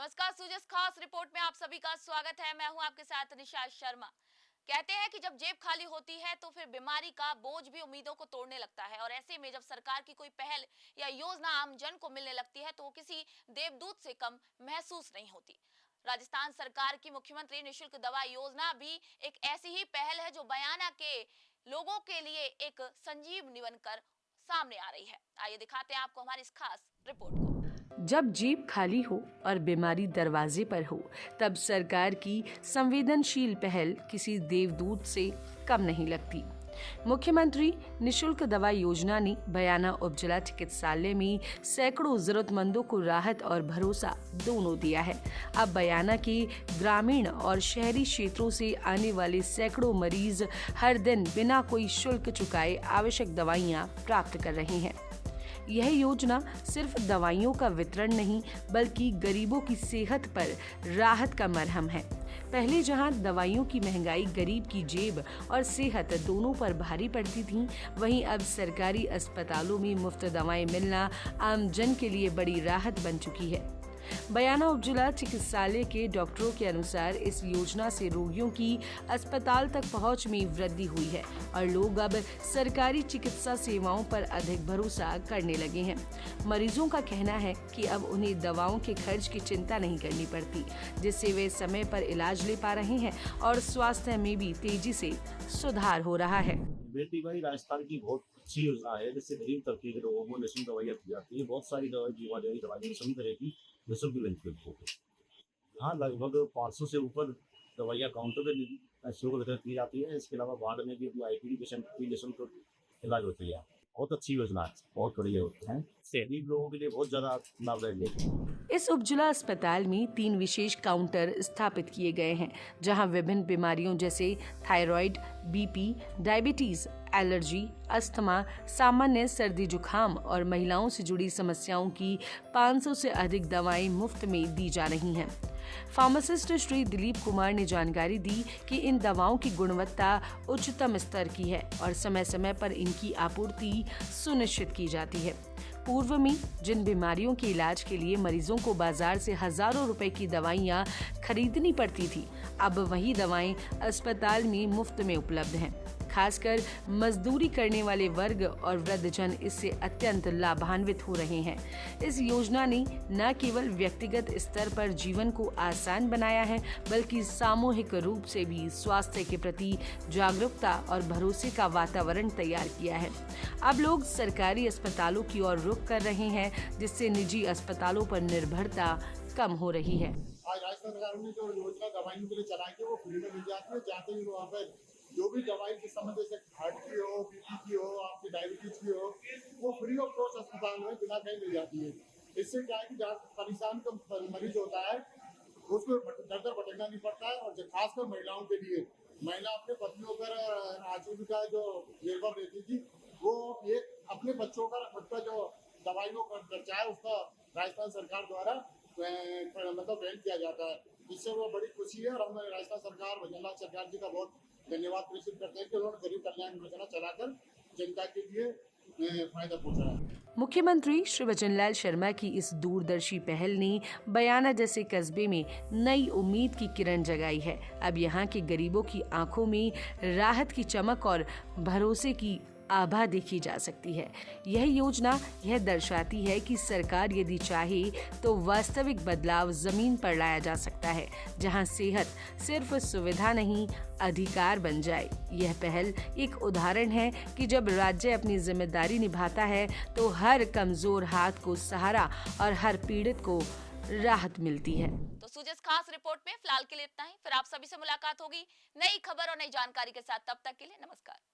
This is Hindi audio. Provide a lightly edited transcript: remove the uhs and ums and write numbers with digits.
नमस्कार, सूजस खास रिपोर्ट में आप सभी का स्वागत है। मैं हूं आपके साथ निशा शर्मा। कहते हैं कि जब जेब खाली होती है तो फिर बीमारी का बोझ भी उम्मीदों को तोड़ने लगता है और ऐसे में जब सरकार की कोई पहल या योजना आम जन को मिलने लगती है तो वो किसी देवदूत से कम महसूस नहीं होती। राजस्थान सरकार की मुख्यमंत्री निशुल्क दवा योजना भी एक ऐसी ही पहल है जो बयाना के लोगों के लिए एक संजीवनी बनकर सामने आ रही है। आइए दिखाते हैं आपको हमारी इस खास रिपोर्ट को। जब जेब खाली हो और बीमारी दरवाजे पर हो, तब सरकार की संवेदनशील पहल किसी देवदूत से कम नहीं लगती। मुख्यमंत्री निशुल्क दवा योजना ने बयाना उपजिला चिकित्सालय में सैकड़ों जरूरतमंदों को राहत और भरोसा दोनों दिया है। अब बयाना के ग्रामीण और शहरी क्षेत्रों से आने वाले सैकड़ों मरीज हर दिन बिना कोई शुल्क चुकाए आवश्यक दवाइयां प्राप्त कर रहे हैं। यह योजना सिर्फ दवाइयों का वितरण नहीं, बल्कि गरीबों की सेहत पर राहत का मरहम है। पहले जहां दवाइयों की महंगाई गरीब की जेब और सेहत दोनों पर भारी पड़ती थी, वहीं अब सरकारी अस्पतालों में मुफ्त दवाएं मिलना आम जन के लिए बड़ी राहत बन चुकी है। बयाना उपजिला चिकित्सालय के डॉक्टरों के अनुसार इस योजना से रोगियों की अस्पताल तक पहुंच में वृद्धि हुई है और लोग अब सरकारी चिकित्सा सेवाओं पर अधिक भरोसा करने लगे हैं। मरीजों का कहना है कि अब उन्हें दवाओं के खर्च की चिंता नहीं करनी पड़ती, जिससे वे समय पर इलाज ले पा रहे हैं और स्वास्थ्य में भी तेजी से सुधार हो रहा है। बेटी भाई राजस्थान की बहुत अच्छी योजना है, जिससे गरीब तबके के लोगों को निःशुल्क दवाइयाँ दी जाती है। बहुत सारी दवाइयाँ सभी तरह की निःशुल्क मिलती है। हाँ, लगभग 500 से ऊपर दवाइयाँ काउंटर पे शुल्क वितरित की जाती है। इसके अलावा वार्ड में भी आईपीडी पेशेंट की निःशुल्क इलाज होती है। बहुत अच्छी योजना है, बहुत बढ़िया योजना है। गरीब लोगों के लिए बहुत ज्यादा लाभदायक है। इस उपजिला अस्पताल में 3 विशेष काउंटर स्थापित किए गए हैं, जहां विभिन्न बीमारियों जैसे thyroid, BP, diabetes, allergy, asthma, सामान्य सर्दी जुकाम और महिलाओं से जुड़ी समस्याओं की 500 से अधिक दवाएं मुफ्त में दी जा रही हैं। फार्मासिस्ट श्री दिलीप कुमार ने जानकारी दी कि इन दवाओं की गुणवत्ता उच्चतम स्तर की है और समय समय पर इनकी आपूर्ति सुनिश्चित की जाती है। पूर्व में जिन बीमारियों के इलाज के लिए मरीजों को बाजार से हजारों रुपए की दवाइयां खरीदनी पड़ती थी, अब वही दवाएं अस्पताल में मुफ्त में उपलब्ध हैं। खासकर मजदूरी करने वाले वर्ग और वृद्धजन इससे अत्यंत लाभान्वित हो रहे हैं। इस योजना ने न केवल व्यक्तिगत स्तर पर जीवन को आसान बनाया है, बल्कि सामूहिक रूप से भी स्वास्थ्य के प्रति जागरूकता और भरोसे का वातावरण तैयार किया है। अब लोग सरकारी अस्पतालों की ओर रुख कर रहे हैं, जिससे निजी अस्पतालों पर निर्भरता कम हो रही है। आज राजस्थान सरकार ने जो योजना दवाइयों के लिए चलाई है वो फ्री में मिल जाती है। जाते ही वहाँ पर जो भी दवाई के संबंध जैसे हार्ट की हो, बीपी की हो, आपकी डायबिटीज की हो, वो फ्री ऑफ कॉस्ट अस्पताल में बिना कहीं मिल जाती है। इससे क्या है कि जहाँ परेशान का मरीज होता है उसको दर दर भटकना नहीं पड़ता है। और खासकर महिलाओं के लिए, महिला अपने पतियों पर आजीविका जो निर्भर रहती थी, वो एक अपने बच्चों का खुद का जो दवाइयों का खर्चा है उसका राजस्थान सरकार द्वारा मतलब वहन किया जाता है। इससे वो बड़ी खुशी है और हम राजस्थान सरकार, भजनलाल सरकार जी का बहुत धन्यवाद प्रेषित करते हैं कि उन्होंने गरीब कल्याण योजना चलाकर जनता के लिए फायदा पहुंचाया है। मुख्यमंत्री श्री भजनलाल शर्मा की इस दूरदर्शी पहल ने बयाना जैसे कस्बे में नई उम्मीद की किरण जगाई है। अब यहाँ के गरीबों की आंखों में राहत की चमक और भरोसे की आभा देखी जा सकती है। यह योजना यह दर्शाती है कि सरकार यदि चाहे तो वास्तविक बदलाव जमीन पर लाया जा सकता है, जहां सेहत सिर्फ सुविधा नहीं, अधिकार बन जाए। यह पहल एक उदाहरण है कि जब राज्य अपनी जिम्मेदारी निभाता है तो हर कमजोर हाथ को सहारा और हर पीड़ित को राहत मिलती है। तो सूजस खास रिपोर्ट में फिलहाल के लिए इतना ही। फिर आप सभी से मुलाकात होगी नई खबर और नई जानकारी के साथ। तब तक के लिए नमस्कार।